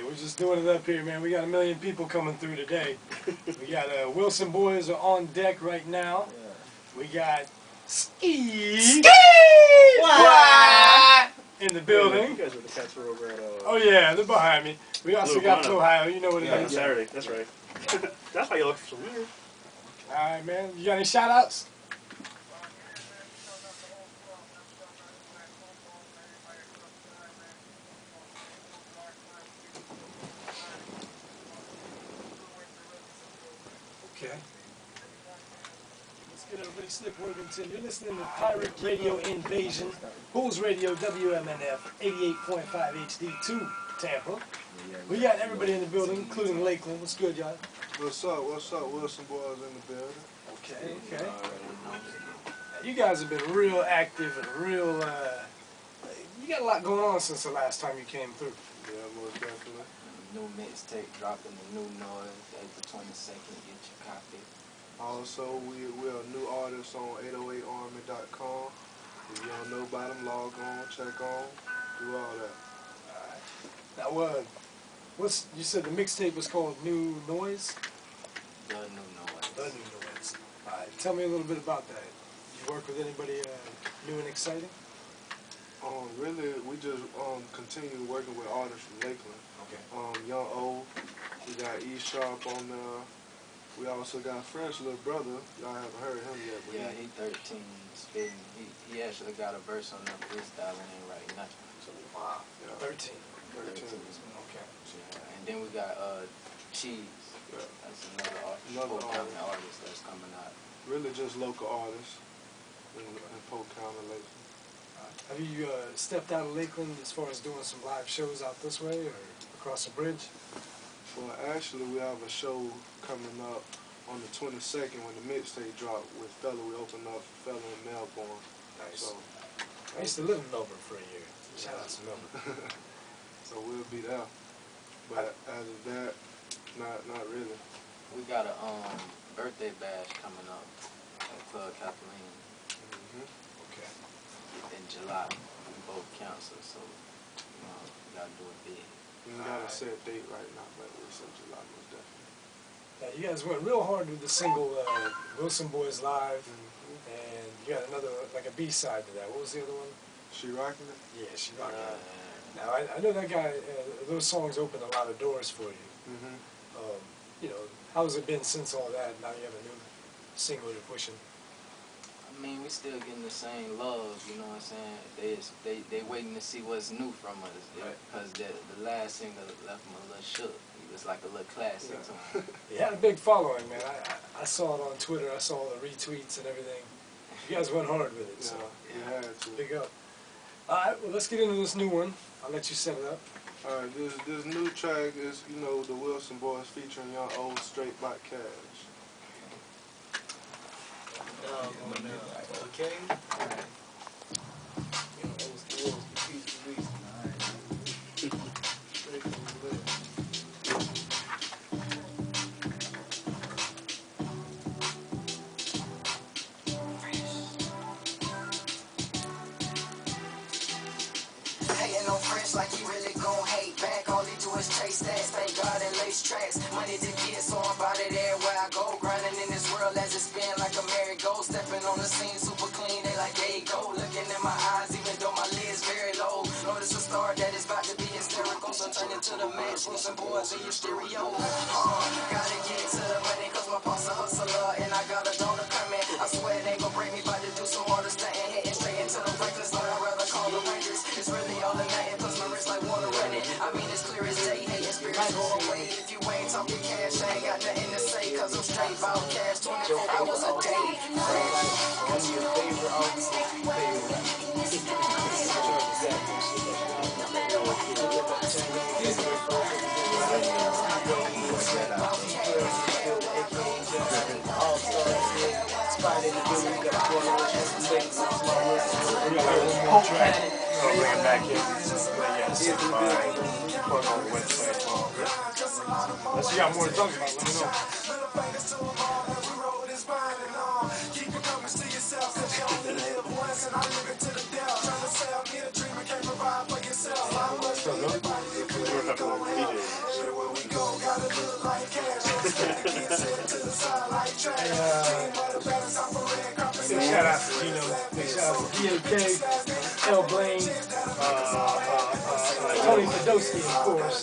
we're just doing it up here, man. We got 1 million people coming through today. We got Wilson boys are on deck right now. We got Ski in the building. You guys are the cats who are over at oh yeah, they're behind me. We also got Ohio. You know what it is. Saturday. That's right. That's why you look so weird. All right, man. You got any shout outs? Okay. Let's get everybody. Slick Worthington. You're listening to Pirate Radio Invasion. Bulls Radio WMNF 88.5 HD2 Tampa. We got everybody in the building, including Lakeland. What's good, y'all? What's up? What's up? Wilson boys in the building. Okay, okay. You guys have been real active and real, you got a lot going on since the last time you came through. Yeah, most definitely. New mixtape dropping, the new noise, April 22nd, get your copy. Also, we're a new artist on 808army.com. If you don't know about them, log on, check on, do all that. Now, you said the mixtape was called New Noise? The new noise. The New Noise. All right, tell me a little bit about that. You work with anybody new and exciting? Really, we just continue working with artists from Lakeland. Okay. Young O, we got E Sharp on there. We also got French little brother. Y'all haven't heard him yet. But yeah, he 13 spitting. He actually got a verse on that freestyling and right now. So, wow. Yeah. 13. 13. Okay. Yeah. And then we got Cheese. Yeah. That's another artist that's coming out. Really just local artists in Polk County, Lakeland. Have you stepped out of Lakeland as far as doing some live shows out this way or across the bridge? Well, actually, we have a show coming up on the 22nd when the mixtape drop with Fella. We open up for Fella in Melbourne. Nice. So, I used to live in Melbourne for a year. Shout out to Melbourne. So we'll be there. But as of that, not really. We got a birthday bash coming up at Club Kathleen. Okay. In July, we both council, so we gotta do it big. We got a set date right now, but it's in July most definitely. Now, you guys went real hard with the single Wilson Boys Live, and you got another, like a B-side to that. What was the other one? She Rocking It? Yeah, She Rocking It. Now, I know that guy, those songs opened a lot of doors for you. You know, how has it been since all that? Now you have a new single you're pushing. I mean, we still getting the same love, you know what I'm saying? They waiting to see what's new from us, because the last single left them a little shook. It was like a little classic to them. You had a big following, man. I saw it on Twitter. I saw all the retweets and everything. You guys went hard with it, so we had to. Big up. All right, well, let's get into this new one. I'll let you set it up. All right, this new track is, you know, the Wilson Boys featuring Young O, Straight by Cash. Okay. Hating on Fresh like he really gon' hate back. All he do is chase stats, thank God and lace tracks. Money to get, so I'm about it everywhere I go. Grinding in this world as it spin like a merry-go. Stepping on the scene super clean, they like, there you go. Looking in my eyes, even though my lid's very low. Notice a star that is about to be hysterical, so turn into the match. Wilson Boys in your stereo. Gotta get to the money, cause my boss a hustler, and I got a daughter coming. I swear it ain't gon' break me, about to do some harder stunting, hitting straight into the reckless, but I'd rather call the Rangers. It's really all or nothing, plus my wrist like water running. I mean, it's clear as day, hating spirits go away. If you ain't talking cash, I ain't got nothing to say, cause I'm straight about cash 24 hours a day. What's your favorite artist? I'll bring it back in. Unless you got more to talk about, let me know. We were Where we go, gotta look like cash. Get set to the side like trash. Big shout out to Gino. Big shout out to DOK, L. Blaine, Tony Fedosky, of course,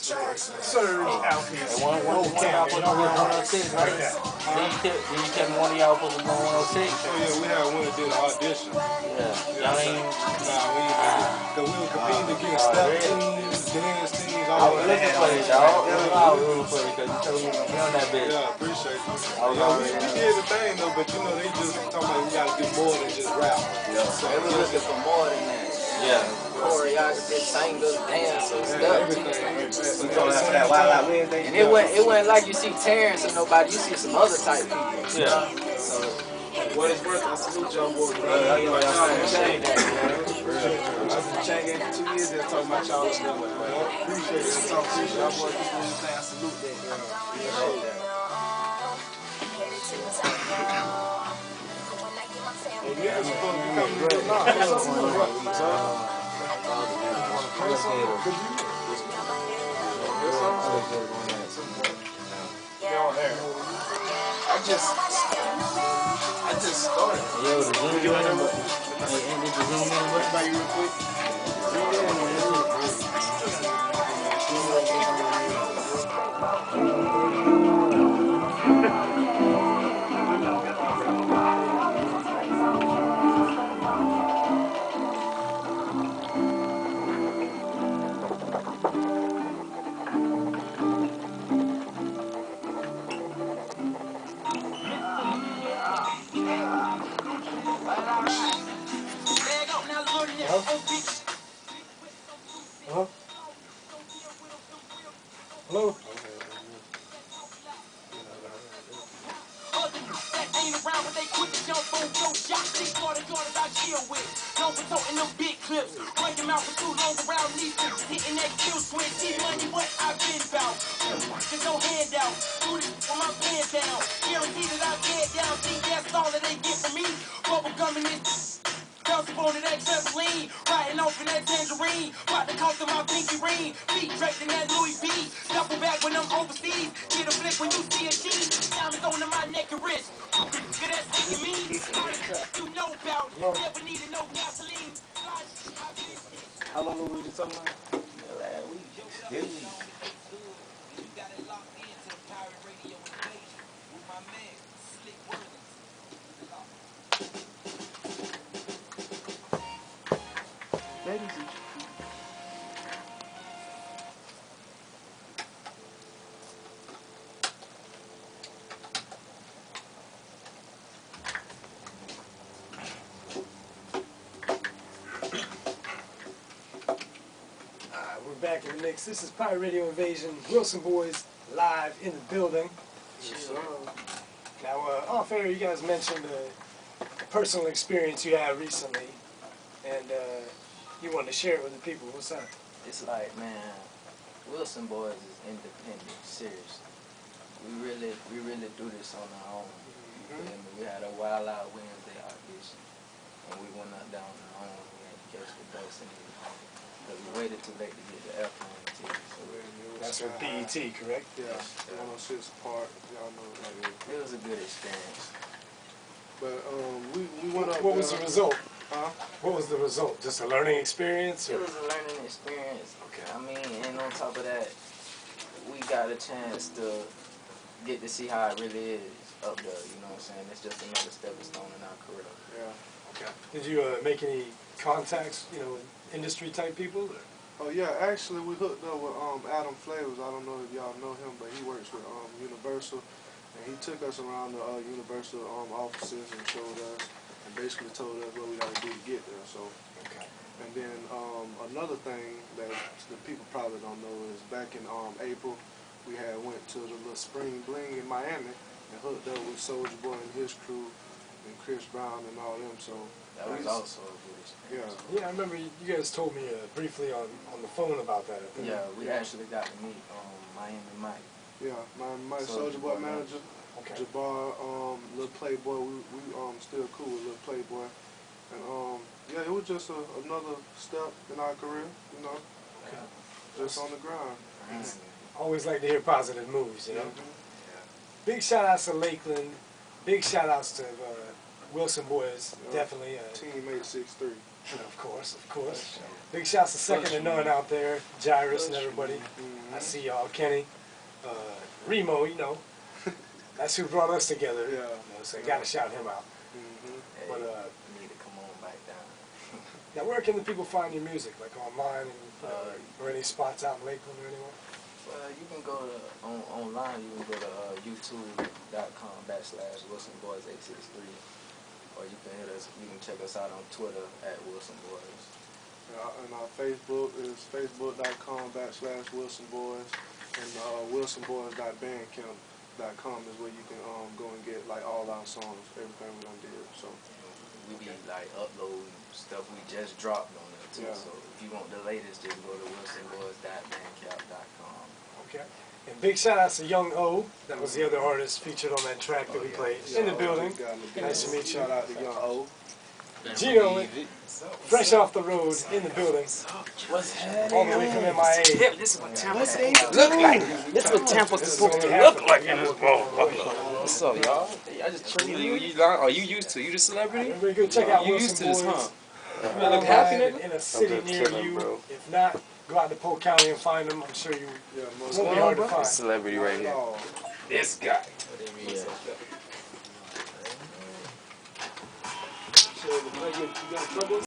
Surge, Alfie, Old Town, and all that. Right there. Did you tell me one of y'all supposed to go 106? Oh yeah, we had one that did an audition. Y'all ain't. Nah, we ain't. Cause we were competing against step teams, dance teams, I all was that. looking for it, dog. I was rooting for it because you told me to be on that bitch. Yeah, appreciate it. I was already We did the thing though, but you know they just talking about we gotta do more than just rap. So they were looking for more than that. Yeah. Choreography, singers, dancers, Everything. We gonna have that Wild Out Wednesday. And it wasn't like you see Terrence or nobody, you see some other type people. Yeah. So What it's worth, I salute y'all boys. appreciate that, man. I've been changing for 2 years just talking about y'all stuff. Appreciate it. Talk to y'all boys. Keep doing your thing. I salute that. Appreciate that. Yeah, it's supposed to be coming to I just started. Yo, the Zoom meeting. Hey, did the Zoom meeting work by you real quick? Hello? Hello? Ain't around, but they quick to jump on your shot. They started yards I chill with. Known for toting them big clips. Run your mouth for too long around these things. Hitting that kill swing. See money, what I've been about. There's no handout. Do this with my pants down. Guarantee that I get down. See, that's all that they get from me. Bubble gum in this. Bounce up on that trampoline, riding off in that tangerine, about to cost of my pinky ring, feet draped in that Louis V, duffel back when I'm overseas, get a flick when you see a cheese, diamonds on my neck and wrist, good that's taking me, you know about, never needed no gasoline. How long were we just talking about? Last week. This week. You got it locked into the pirate radio invasion with my man, Slick Worthington. We're back in the mix. This is Pirate Radio Invasion. Wilson Boys live in the building. Now, off air, you guys mentioned a personal experience you had recently, and you wanted to share it with the people. What's that? It's like, man, Wilson Boys is independent, seriously. We really do this on our own. You feel me? We had a Wild Out Wednesday audition, and we went out down our own. We had to catch the bus and everything. But we waited too late to get the F on the team. So That's with BET, correct? Yeah, 106 part. Y'all know like it was a good experience. But we went up. What was the result? Huh? What was the result? Just a learning experience? It Or? was a learning experience. Okay. I mean, and on top of that, we got a chance to get to see how it really is up there. You know what I'm saying? It's just another stepping stone in our career. Yeah. Okay. Did you make any contacts, with industry type people? Or? Oh yeah, actually we hooked up with Adam Flavors. I don't know if y'all know him, but he works with Universal, and he took us around the Universal offices and showed us, and basically told us what we got to do to get there. So, Okay. and then another thing that the people probably don't know is back in April, we had went to the little Spring Bling in Miami and hooked up with Soulja Boy and his crew and Chris Brown and all them. So That was also a good experience. Yeah, I remember you guys told me briefly on the phone about that. I think. Yeah, we actually got to meet Miami Mike. Yeah, my Soulja Soulja Boy Boy manager, Okay. Jabbar, Lil Playboy, we still cool with Lil Playboy, and yeah, it was just another step in our career, Okay. just on the grind. All Always like to hear positive moves, you know. Big shout outs to Lakeland. Big shout outs to Wilson Boys, definitely. Teammate 6'3". Of course. Big shouts to second to none out there, Jairus and everybody. I see y'all, Kenny, Remo, you know. That's who brought us together. Yeah. You know, so gotta shout him out. Hey, But you need to come on back down. now, where can the people find your music? Like online and or any spots out in Lakeland or anywhere? Well, you can go to online. You can go to youtube.com/WilsonBoys863, or you can hit us. You can check us out on Twitter @WilsonBoys. And our Facebook is facebook.com/WilsonBoys, and wilsonboys.bandcamp.com is where you can go and get like all our songs, everything we done did. So We be like uploading stuff we just dropped on there too. So if you want the latest, just go to wilsonboys.bandcamp.com. Okay. And big shout outs to Young O. That was the other artist featured on that track that we played in the building. Nice to meet you. Shout out to Young O. Gino, fresh off the road in the building. What's happening? All the way from MIA. This is what Tampa look like. This is what Tampa's supposed to look like in this ball. What's up, y'all? I just chilling. Are you used to? You the celebrity? Everybody go check out You Wilson used to this, Boys. huh? You look happy, nigga? In a city near you. If not, go out to Polk County and find them. I'm sure you won't be hard to find. Celebrity right here. This guy.